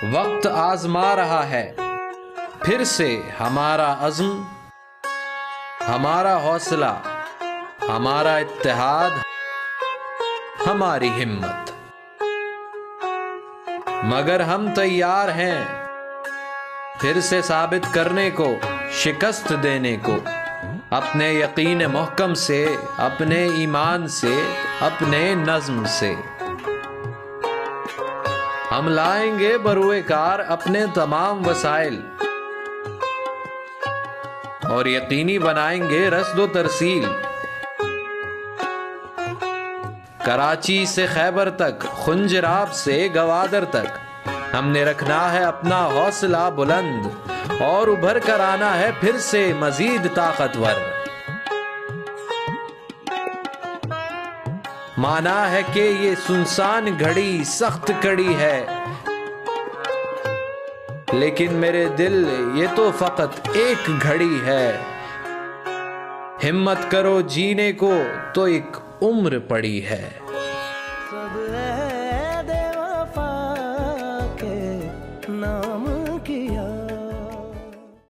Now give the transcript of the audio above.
وقت آزما رہا ہے پھر سے ہمارا عزم، ہمارا حوصلہ، ہمارا اتحاد، ہماری ہمت۔ مگر ہم تیار ہیں پھر سے ثابت کرنے کو، شکست دینے کو، اپنے یقین محکم سے، اپنے ایمان سے، اپنے نظم سے۔ ہم لائیں گے بروئے کار اپنے تمام وسائل اور یقینی بنائیں گے رسد و ترسیل۔ کراچی سے خیبر تک، خنجراب سے گوادر تک، ہم نے رکھنا ہے اپنا حوصلہ بلند اور ابھر کر آنا ہے پھر سے مزید طاقتور۔ مانا ہے کہ یہ سنسان گھڑی سخت کڑی ہے، لیکن میرے دل یہ تو فقط ایک گھڑی ہے۔ ہمت کرو جینے کو تو ایک عمر پڑی ہے۔ سب عہد وفا کے نہ